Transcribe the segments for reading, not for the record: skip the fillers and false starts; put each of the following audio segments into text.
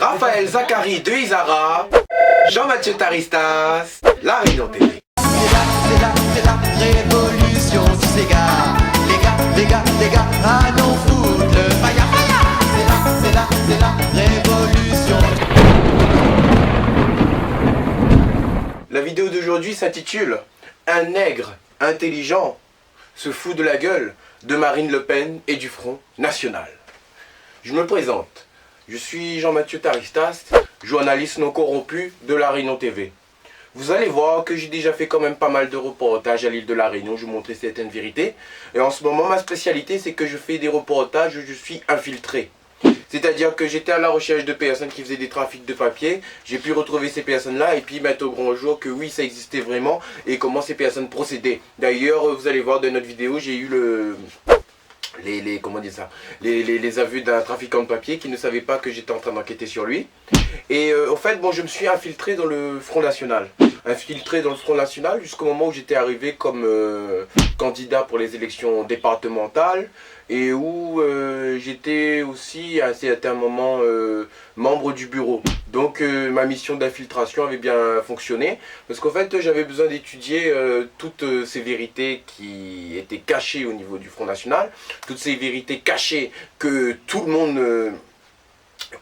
Raphaël Zachary de Isara, Jean-Mathieu Taristas, La Réunion TV. C'est la révolution du Sega. Les gars, allons foutre le faya. C'est la révolution. La vidéo d'aujourd'hui s'intitule Un nègre intelligent se fout de la gueule de Marine Le Pen et du Front National. Je me présente, je suis Jean-Mathieu Taristas, journaliste non corrompu de La Réunion TV. Vous allez voir que j'ai déjà fait quand même pas mal de reportages à l'île de La Réunion, je vous montrer certaines vérités. Et en ce moment, ma spécialité, c'est que je fais des reportages où je suis infiltré. C'est-à-dire que j'étais à la recherche de personnes qui faisaient des trafics de papier. J'ai pu retrouver ces personnes-là et puis mettre au grand jour que oui, ça existait vraiment et comment ces personnes procédaient. D'ailleurs, vous allez voir dans notre vidéo, j'ai eu les aveux d'un trafiquant de papier qui ne savait pas que j'étais en train d'enquêter sur lui. Et en fait, bon, je me suis infiltré dans le Front National. Infiltré dans le Front National jusqu'au moment où j'étais arrivé comme candidat pour les élections départementales et où j'étais aussi à un certain moment membre du bureau. Donc ma mission d'infiltration avait bien fonctionné parce qu'en fait j'avais besoin d'étudier toutes ces vérités qui étaient cachées au niveau du Front National, toutes ces vérités cachées que tout le monde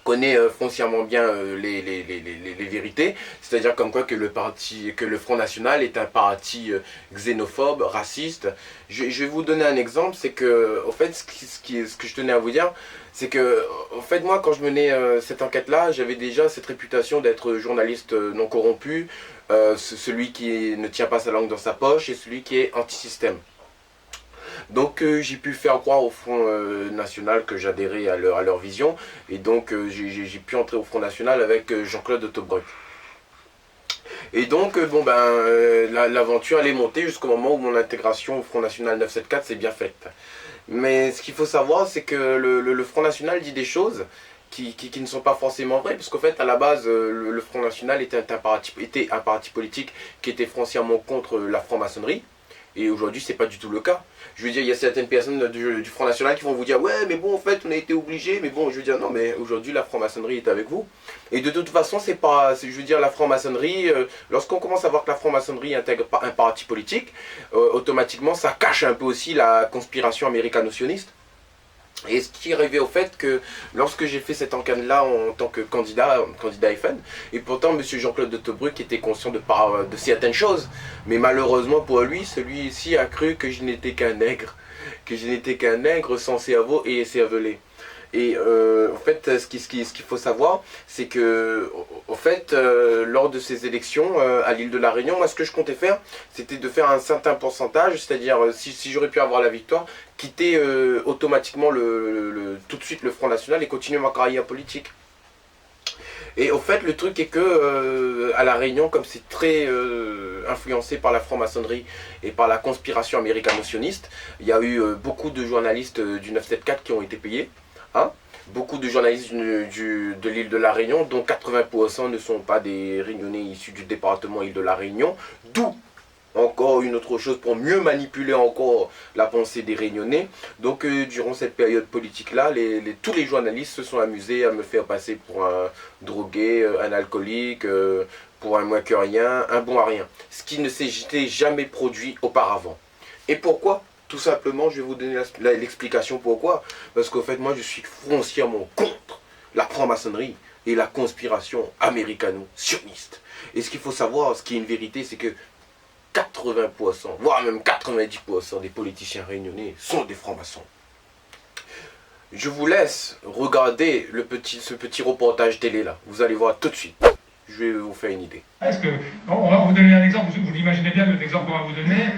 connaît foncièrement bien les vérités, c'est-à-dire comme quoi que le Front National est un parti xénophobe, raciste. Je vais vous donner un exemple, c'est que en fait ce que je tenais à vous dire, c'est que en fait moi quand je menais cette enquête-là, j'avais déjà cette réputation d'être journaliste non corrompu, celui qui ne tient pas sa langue dans sa poche et celui qui est anti-système. Donc j'ai pu faire croire au Front National que j'adhérais à leur vision. Et donc j'ai pu entrer au Front National avec Jean-Claude Tobruk. Et donc l'aventure elle est montée jusqu'au moment où mon intégration au Front National 974 s'est bien faite. Mais ce qu'il faut savoir, c'est que le Front National dit des choses qui ne sont pas forcément vraies, parce qu'en fait à la base le Front National était un parti politique qui était foncièrement contre la franc-maçonnerie. Et aujourd'hui, c'est pas du tout le cas. Je veux dire, il y a certaines personnes du Front National qui vont vous dire « Ouais, mais bon, en fait, on a été obligés. » Mais bon, je veux dire, non, mais aujourd'hui, la franc-maçonnerie est avec vous. Et de toute façon, c'est pas... Je veux dire, la franc-maçonnerie, lorsqu'on commence à voir que la franc-maçonnerie intègre un parti politique, automatiquement, ça cache un peu aussi la conspiration américano-sioniste. Et ce qui est arrivé au fait que lorsque j'ai fait cette enquête-là en tant que candidat FN, et pourtant M. Jean-Claude de Tobruk était conscient de certaines choses, mais malheureusement pour lui, celui-ci a cru que je n'étais qu'un nègre sans cerveau et cervelé. Et en fait, ce qu'il faut savoir, c'est que en fait, lors de ces élections à l'île de La Réunion, moi ce que je comptais faire, c'était de faire un certain pourcentage, c'est-à-dire si j'aurais pu avoir la victoire, quitter automatiquement tout de suite le Front National et continuer ma carrière politique. Et au fait, le truc est que à La Réunion, comme c'est très influencé par la franc-maçonnerie et par la conspiration américano-sioniste, il y a eu beaucoup de journalistes du 974 qui ont été payés. Hein? Beaucoup de journalistes de l'île de La Réunion, dont 80% ne sont pas des Réunionnais issus du département île de La Réunion, d'où encore une autre chose pour mieux manipuler encore la pensée des Réunionnais. Donc durant cette période politique-là, tous les journalistes se sont amusés à me faire passer pour un drogué, un alcoolique, pour un moins que rien, un bon à rien. Ce qui ne s'était jamais produit auparavant. Et pourquoi ? Tout simplement, je vais vous donner l'explication pourquoi. Parce qu'en fait, moi, je suis foncièrement contre la franc-maçonnerie et la conspiration américano-sioniste. Et ce qu'il faut savoir, ce qui est une vérité, c'est que 80%, voire même 90% des politiciens réunionnais sont des francs-maçons. Je vous laisse regarder ce petit reportage télé-là. Vous allez voir tout de suite. Je vais vous faire une idée. Est-ce que, on va vous donner un exemple, vous l'imaginez bien l'exemple qu'on va vous donner,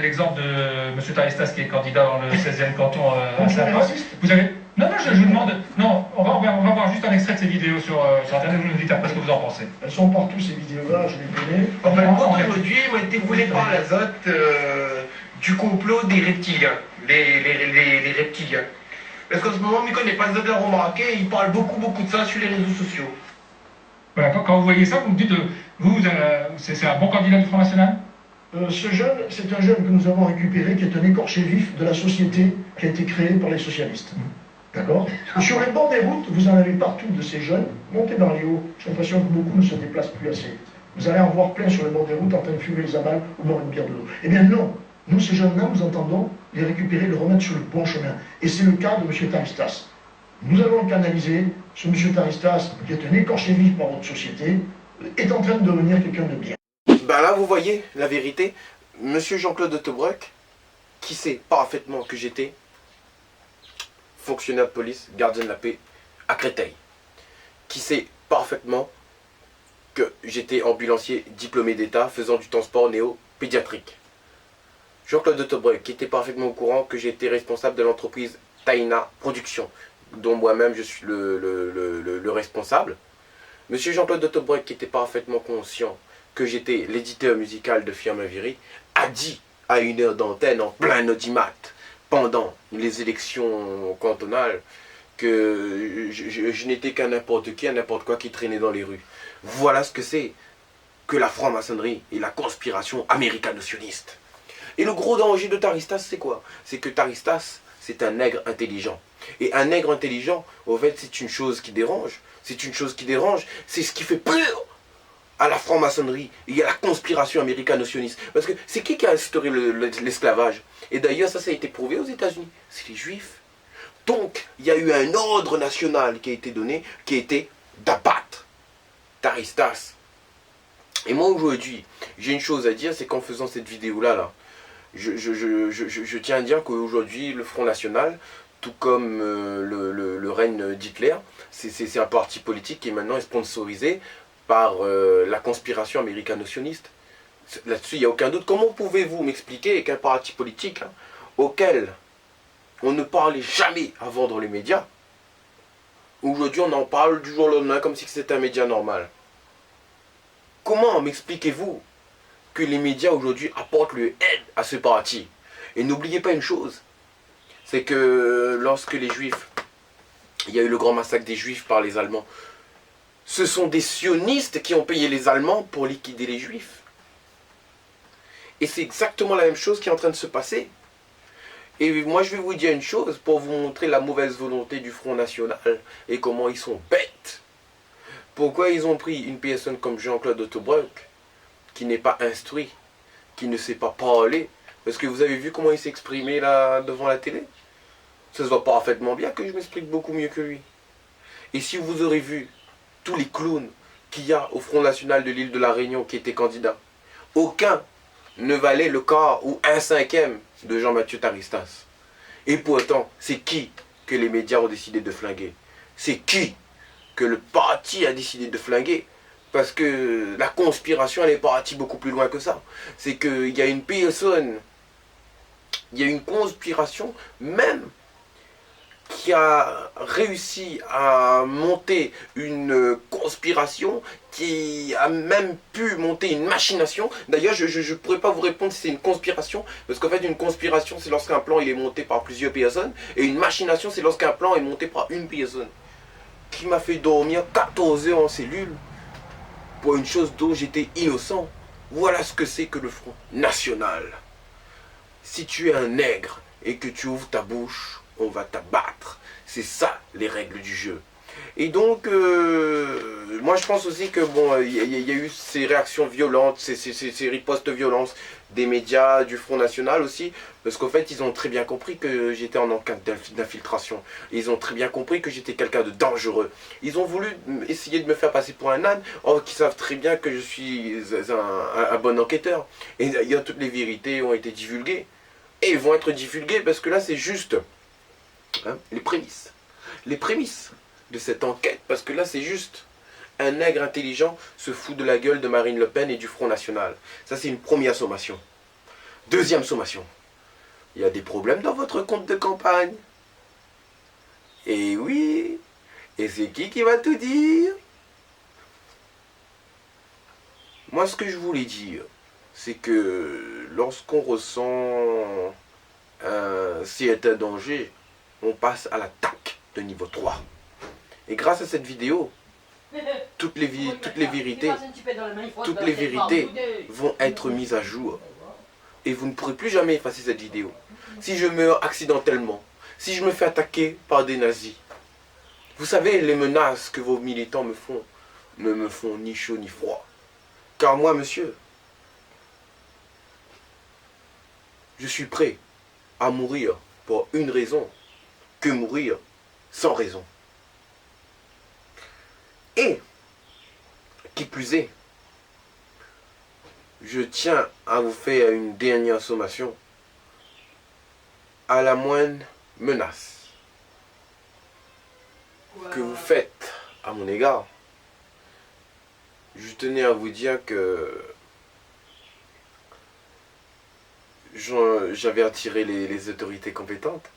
l'exemple de M. Taristas qui est candidat dans le 16e canton à Saint-Paul. Vous avez... Non, je vous demande... Non, on va voir juste un extrait de ces vidéos sur Internet, vous nous dites après ce que vous en pensez. Elles sont partout ces vidéos-là, je les connais. Aujourd'hui, ont été volés par l'azote du complot des reptiliens, les reptiliens. Parce qu'en ce moment, on ne connaît pas, vous avez remarqué, ils parlent beaucoup de ça sur les réseaux sociaux. Voilà, quand vous voyez ça, vous me dites, c'est un bon candidat du Front National? Ce jeune, c'est un jeune que nous avons récupéré, qui est un écorché vif de la société qui a été créée par les socialistes. D'accord? Sur les bords des routes, vous en avez partout de ces jeunes. Montez dans les hauts. J'ai l'impression que beaucoup ne se déplacent plus assez. Vous allez en voir plein sur les bords des routes en train de fumer les abals ou boire une bière de l'eau. Eh bien non. Nous, ces jeunes-là, nous entendons les récupérer, les remettre sur le bon chemin. Et c'est le cas de M. Taristas. Nous allons le canaliser. Ce M. Taristas, qui est un écorché vif par votre société, est en train de devenir quelqu'un de bien. Ben là, vous voyez la vérité. Monsieur Jean-Claude de Tobruc, qui sait parfaitement que j'étais fonctionnaire de police, gardien de la paix à Créteil. Qui sait parfaitement que j'étais ambulancier diplômé d'État faisant du transport néo-pédiatrique. Jean-Claude de Tobruc, qui était parfaitement au courant que j'étais responsable de l'entreprise Taina Production, dont moi-même je suis le responsable. Monsieur Jean-Claude de Tobruc, qui était parfaitement conscient que j'étais l'éditeur musical de Firmin Viry, a dit à une heure d'antenne en plein audimat pendant les élections cantonales que je n'étais qu'un n'importe qui, un n'importe quoi qui traînait dans les rues. Voilà ce que c'est que la franc-maçonnerie et la conspiration américano-sioniste. Et le gros danger de Taristas, c'est quoi? C'est que Taristas, c'est un nègre intelligent. Et un nègre intelligent, au fait, c'est une chose qui dérange. C'est une chose qui dérange. C'est ce qui fait peur à la franc-maçonnerie et à la conspiration américano-sioniste. Parce que c'est qui a instauré l'esclavage? Et d'ailleurs, ça a été prouvé aux États-Unis. C'est les Juifs. Donc, il y a eu un ordre national qui a été donné, qui était d'abattre Taristas. Et moi, aujourd'hui, j'ai une chose à dire, c'est qu'en faisant cette vidéo-là, je tiens à dire qu'aujourd'hui, le Front National, tout comme le règne d'Hitler, c'est un parti politique qui maintenant est sponsorisé par la conspiration américano-sioniste. Là-dessus, il n'y a aucun doute. Comment pouvez-vous m'expliquer qu'un parti politique auquel on ne parlait jamais avant dans les médias, aujourd'hui on en parle du jour au lendemain comme si c'était un média normal? Comment m'expliquez-vous que les médias aujourd'hui apportent le aide à ce parti? Et n'oubliez pas une chose, c'est que lorsque les Juifs, il y a eu le grand massacre des Juifs par les Allemands, ce sont des sionistes qui ont payé les Allemands pour liquider les Juifs. Et c'est exactement la même chose qui est en train de se passer. Et moi je vais vous dire une chose pour vous montrer la mauvaise volonté du Front National et comment ils sont bêtes. Pourquoi ils ont pris une personne comme Jean-Claude de Tobruc, qui n'est pas instruit, qui ne sait pas parler? Parce que vous avez vu comment il s'est exprimé là devant la télé? Ça se voit parfaitement bien que je m'explique beaucoup mieux que lui. Et si vous aurez vu tous les clowns qu'il y a au Front National de l'île de la Réunion qui étaient candidats, aucun ne valait le quart ou un cinquième de Jean-Mathieu Taristas. Et pourtant, c'est qui que les médias ont décidé de flinguer? C'est qui que le parti a décidé de flinguer? Parce que la conspiration, elle est partie beaucoup plus loin que ça. C'est qu'il y a une personne, il y a une conspiration même qui a réussi à monter une conspiration, qui a même pu monter une machination. D'ailleurs, je ne pourrais pas vous répondre si c'est une conspiration, parce qu'en fait, une conspiration, c'est lorsqu'un plan il est monté par plusieurs personnes, et une machination, c'est lorsqu'un plan est monté par une personne, qui m'a fait dormir 14 heures en cellule, pour une chose dont j'étais innocent. Voilà ce que c'est que le Front National. Si tu es un nègre, et que tu ouvres ta bouche, on va t'abattre. C'est ça les règles du jeu. Et donc, moi je pense aussi que bon, il y a eu ces réactions violentes, ces ripostes de violence des médias, du Front National aussi, parce qu'en fait ils ont très bien compris que j'étais en enquête d'infiltration. Ils ont très bien compris que j'étais quelqu'un de dangereux. Ils ont voulu essayer de me faire passer pour un âne, or qu'ils savent très bien que je suis un bon enquêteur. Et d'ailleurs toutes les vérités ont été divulguées. Et vont être divulguées parce que là c'est juste les prémices. Les prémices de cette enquête, parce que là c'est juste un nègre intelligent se fout de la gueule de Marine Le Pen et du Front National. Ça c'est une première sommation. Deuxième sommation. Il y a des problèmes dans votre compte de campagne. Et oui. Et c'est qui va tout dire? Moi ce que je voulais dire, c'est que lorsqu'on ressent un certain danger, on passe à l'attaque de niveau 3. Et grâce à cette vidéo, toutes les vérités vont être mises à jour. Et vous ne pourrez plus jamais effacer cette vidéo. Si je meurs accidentellement, si je me fais attaquer par des nazis? Vous savez, les menaces que vos militants me font ne me font ni chaud ni froid. Car moi, monsieur, je suis prêt à mourir pour une raison, que mourir sans raison. Et, qui plus est, je tiens à vous faire une dernière sommation. À la moindre menace que vous faites à mon égard, je tenais à vous dire que j'avais attiré les autorités compétentes.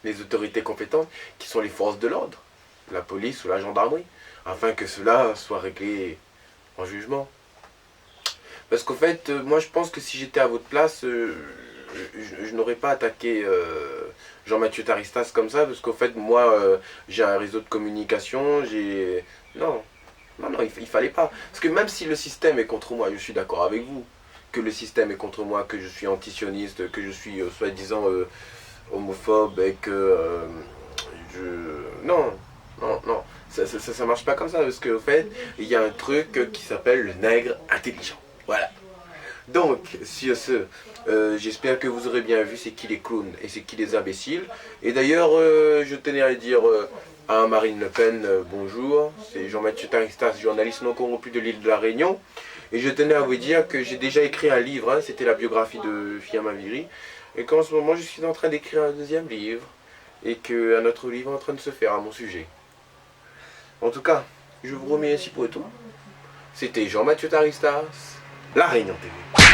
Les autorités compétentes qui sont les forces de l'ordre, la police ou la gendarmerie, afin que cela soit réglé en jugement. Parce qu'au fait, moi je pense que si j'étais à votre place, je n'aurais pas attaqué Jean-Mathieu Taristas comme ça, parce qu'au fait, moi, j'ai un réseau de communication, j'ai... Non, il fallait pas. Parce que même si le système est contre moi, je suis d'accord avec vous, que le système est contre moi, que je suis antisioniste, que je suis soi-disant homophobe et que Non, ça marche pas comme ça, parce qu'au fait, il y a un truc qui s'appelle le nègre intelligent. Voilà. Donc, sur ce, j'espère que vous aurez bien vu c'est qui les clowns et c'est qui les imbéciles. Et d'ailleurs, je tenais à dire à Marine Le Pen, bonjour. C'est Jean-Mathieu Taristas, journaliste non corrompu de l'île de la Réunion. Et je tenais à vous dire que j'ai déjà écrit un livre, hein, c'était la biographie de Fiamma Viry. Et qu'en ce moment, je suis en train d'écrire un deuxième livre. Et qu'un autre livre est en train de se faire à mon sujet. En tout cas, je vous remercie pour tout. C'était Jean-Mathieu Taristas, La Réunion TV.